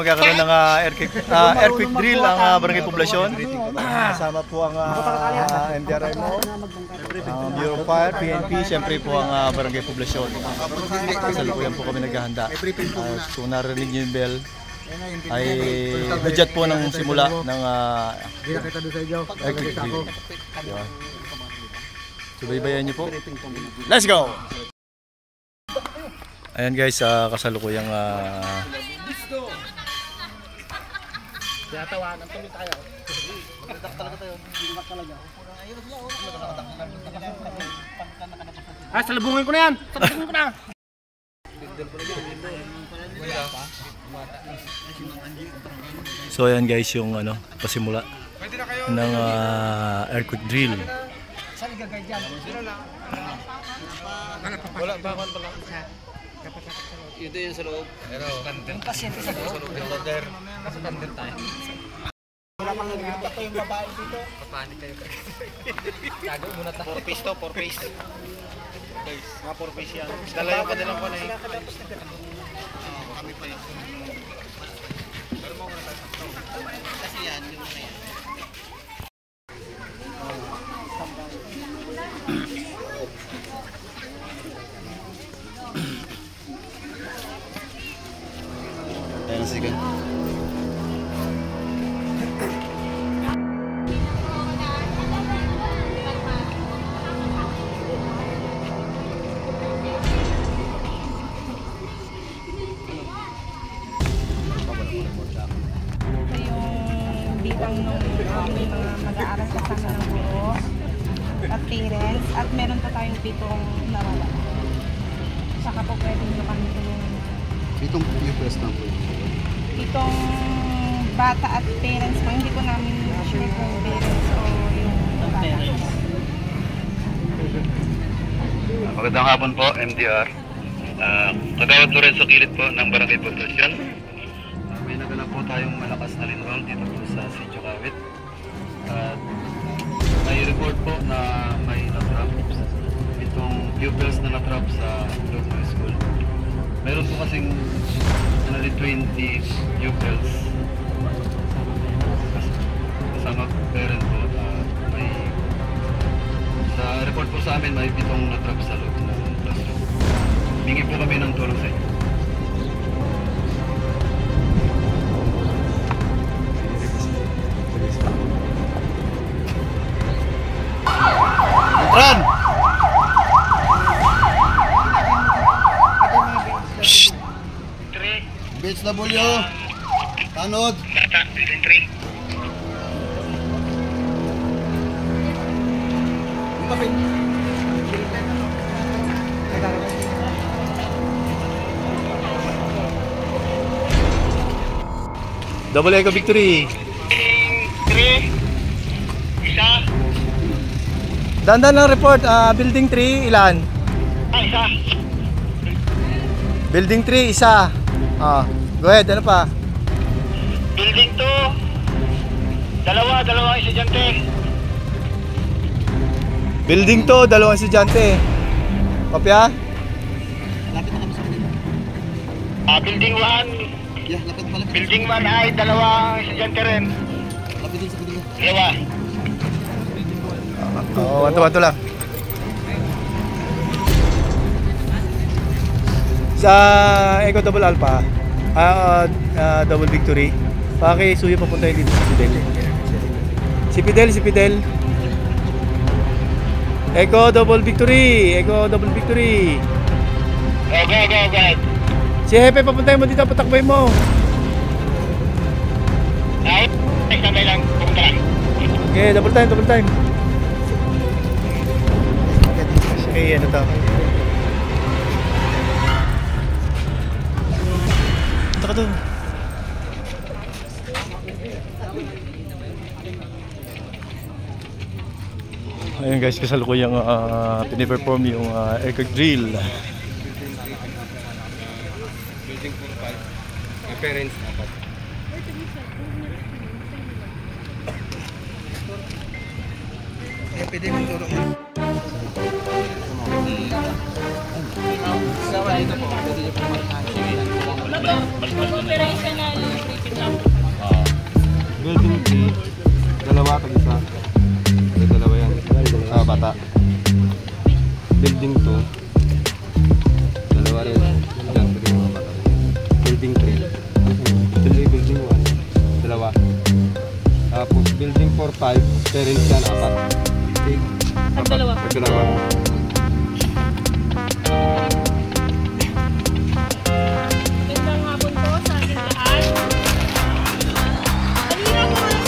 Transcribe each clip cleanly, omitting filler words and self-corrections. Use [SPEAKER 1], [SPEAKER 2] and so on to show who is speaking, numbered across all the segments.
[SPEAKER 1] Magkakaroon ng earthquake drill ang barangay poblasyon. Kasama po ang MDRMO, Bureau of Fire, PNP, siyempre po ang barangay poblasyon. Kasalukuyan po kami naghahanda. Kung narinig niyo yung bell, ay budget po ng simula ng earthquake drill. Subaybayan niyo po. Let's go! Ayan guys, kasalukuyang
[SPEAKER 2] tawanan tuloy tayo. Talaga tayo. Talaga. Salubungin ko na yan. Salubungin ko na.
[SPEAKER 1] So ayan guys yung pasimula ng earthquake drill.
[SPEAKER 2] Saan igagay dyan? Wala ba ako pala? Ito yung sa loob. Yung pasyente sa loob. Nasa tandem tayo. Wala pang nagiging yung babae dito. Papanik kayo. Gago muna tayo. 4 piece to, 4 piece. Guys, mga 4 piece yan. Dala yung kanilang pa na eh. Kami pa yun. Pero mo muna tayo. Kasi yan, yung mga yan.
[SPEAKER 1] Ayan sige.
[SPEAKER 3] Bilang nung may mga mag-aaral kasama ng guro at parents at meron pa tayong 7 nawala. Saka po pwede nyo kami tulungan.
[SPEAKER 4] 7 pupils na po.
[SPEAKER 3] 7 bata at parents po. Hindi ko namin sure kung parents o yung bata.
[SPEAKER 4] Magandang hapon po, MDR. Kagawad Lorenzo Kilid po ng Barangay Poblasyon. May naganap po tayong malakas na lindol dito po sa Sitio Kawit. At may report po na may natrap itong pupils na natrap sa loob ng school. Meron po kasing 20 pupils kasama parent po. May sa report po sa amin may 7 natrap sa loob ng classroom. Hingi po kami ng tulong sa inyo.
[SPEAKER 1] Run!
[SPEAKER 4] Shhh! BHW! Tanod!
[SPEAKER 1] Double Echo Victory!
[SPEAKER 2] 3 isa.
[SPEAKER 1] Dandan ng report, building 3, ilan?
[SPEAKER 2] Isa.
[SPEAKER 1] Building 3, isa. Go ahead, ano pa?
[SPEAKER 2] Building 2 dalawang estudyante.
[SPEAKER 1] Building 2, 2 estudyante. Kopya?
[SPEAKER 4] Lapit na kami sa kanila.
[SPEAKER 2] Building 1
[SPEAKER 4] Yeah, lapit pala.
[SPEAKER 2] building 1 ay 2 estudyante rin.
[SPEAKER 4] Lapit din sa kanila.
[SPEAKER 2] Dalawa.
[SPEAKER 1] Oo, wanto lang. Sa Echo Double Alpha, Double Victory, pakisuyo papunta yun dito si Fidel. Si Fidel. Echo Double Victory. Echo Double Victory.
[SPEAKER 2] Go.
[SPEAKER 1] Si Hepe, papuntahin mo dito, patakboy mo.
[SPEAKER 2] Ay, sabay lang. Pupunta lang.
[SPEAKER 1] Okay, double time. Okay, ano to? Punta ka doon. Ayun guys, kasalukuyang piniperform yung earthquake drill.
[SPEAKER 2] Building 4-5. May parents dapat. Pwede mo turo mo.
[SPEAKER 3] Operational briefing lang.
[SPEAKER 5] Building 3, dalawa tag isa. May dalawa yan. Bata. Building 2, dalawa rin. Yan, pwede yung mga bata. Building 3, building 1, dalawa. Tapos building 4, 5, parents yan, 4.
[SPEAKER 3] Dalawa.
[SPEAKER 5] Dalawa.
[SPEAKER 3] Magandang hapon po sa ating lahat. Kanina po ang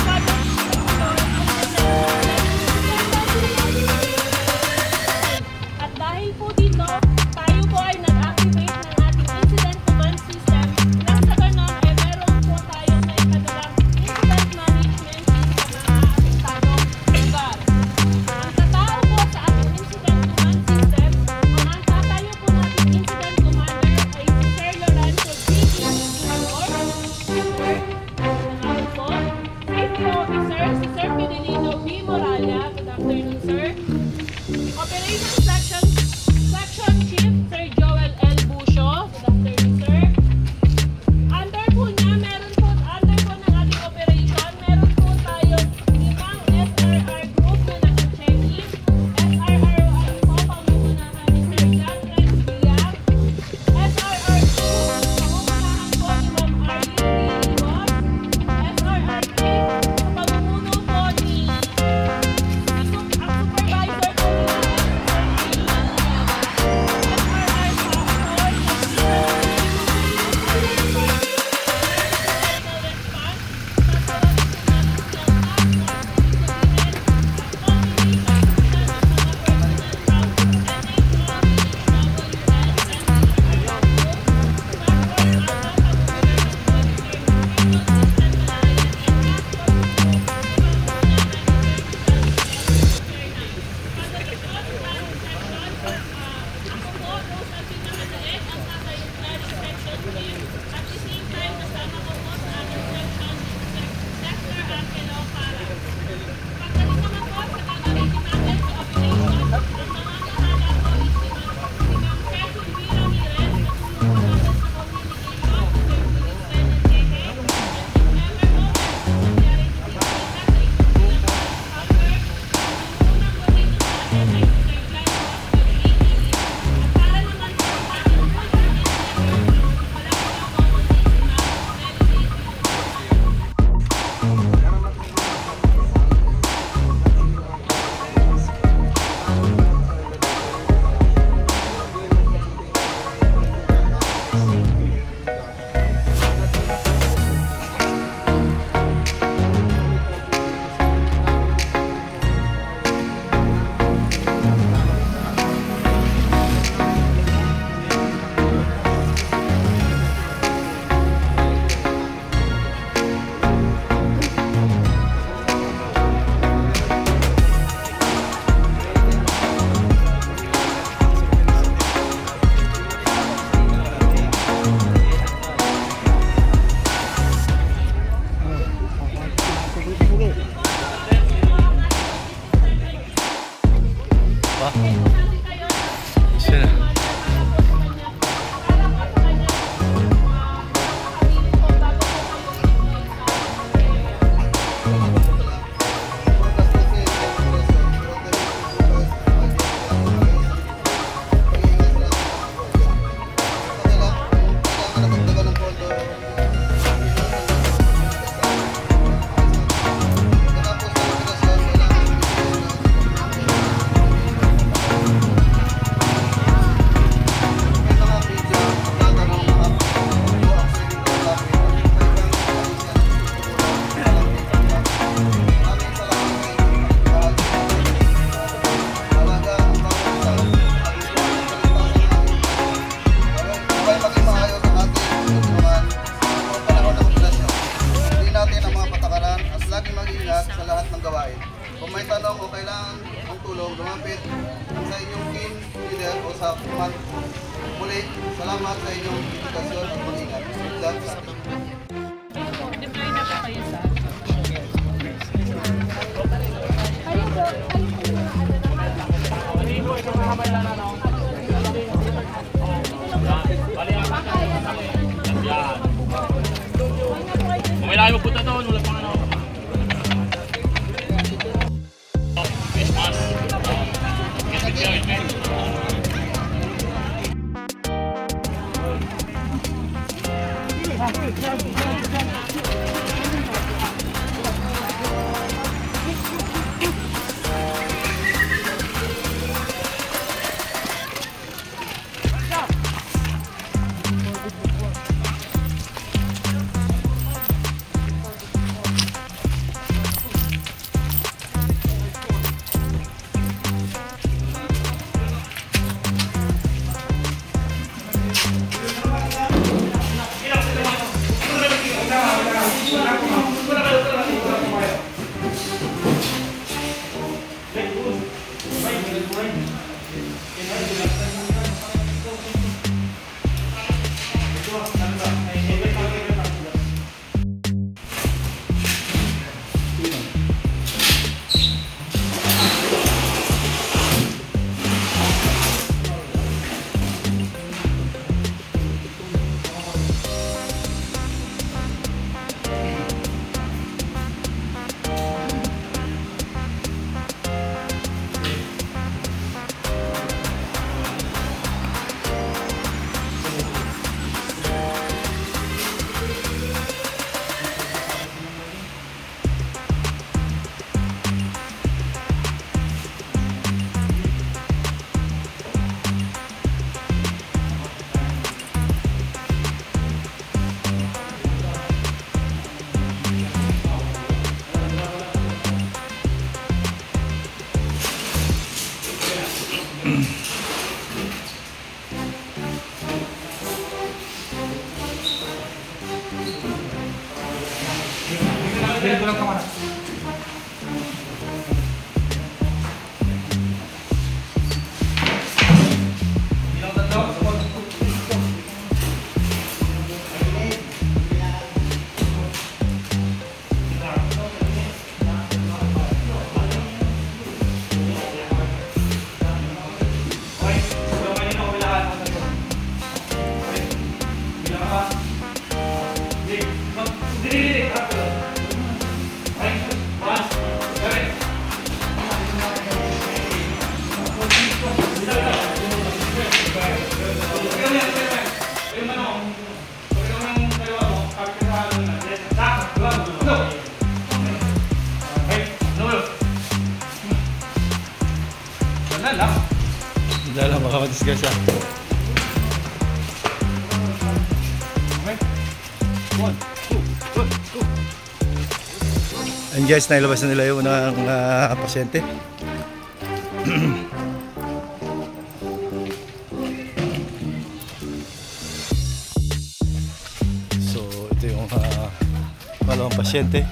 [SPEAKER 3] at dahil po dito, tayo po ay nag-activate ng ating incident command system nang sa ganon ay meron po tayo na ikadalang incident management system na apektadong lugar. Ang tatao po sa ating incident command system, ang tatayo po natin incident commander ay si Sir Lorenzo G. Jr. Ang po, safety officer si Sir Fidelino B. Moralia. Good afternoon, sir. Operations Section Chief Sir Joel L. Bucio. Good afternoon, sir. Under po niya, under po ng ating operation, meron po tayo 5 SRR group na naka-check-in. SRR 1 po, pangungunahan ni Sir John Renz Villar. SRR 2, pangungunahan po ni Ma'am Arlene D. Iwas. SRR 3, pamumuno po ni ang supervisor po nila
[SPEAKER 6] sa command. Muli, salamat sa inyong dedikasyon at mag-ingat. Good luck sa ating
[SPEAKER 1] Wala lang, baka madisgrasya. And guys, nailabas na nila yung unang pasyente. So, ito yung pangalawang pasyente.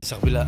[SPEAKER 1] Sa kabila.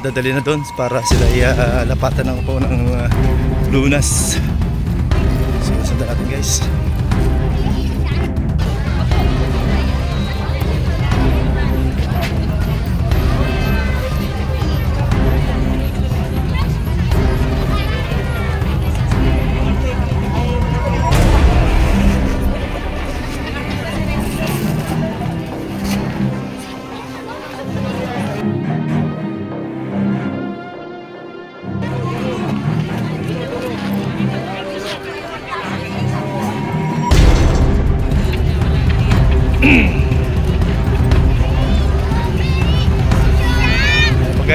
[SPEAKER 1] Dadali na doon para sila lapatan ng po ng lunas. So, sundan natin guys.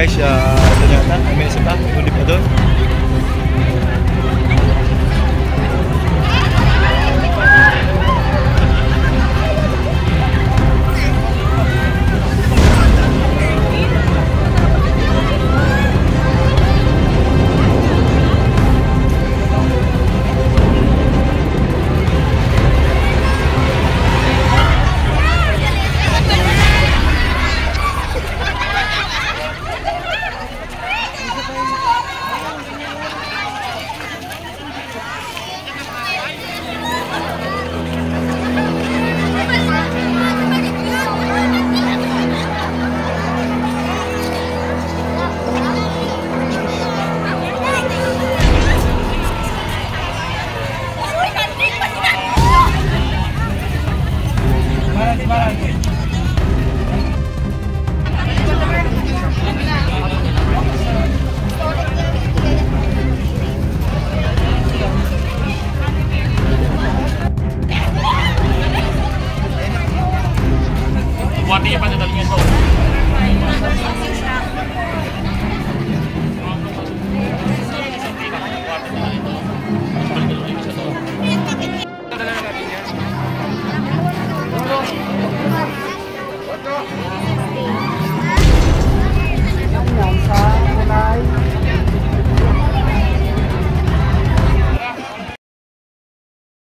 [SPEAKER 1] guys, ito na yata, may isa pa, ulit pa doon.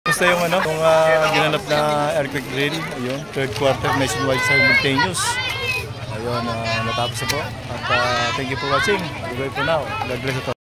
[SPEAKER 1] Basta yung ano, yung ginanap na earthquake drill, ayun, third quarter nationwide simultaneous. Ayun, natapos na po. At thank you for watching. Goodbye for now. God bless you.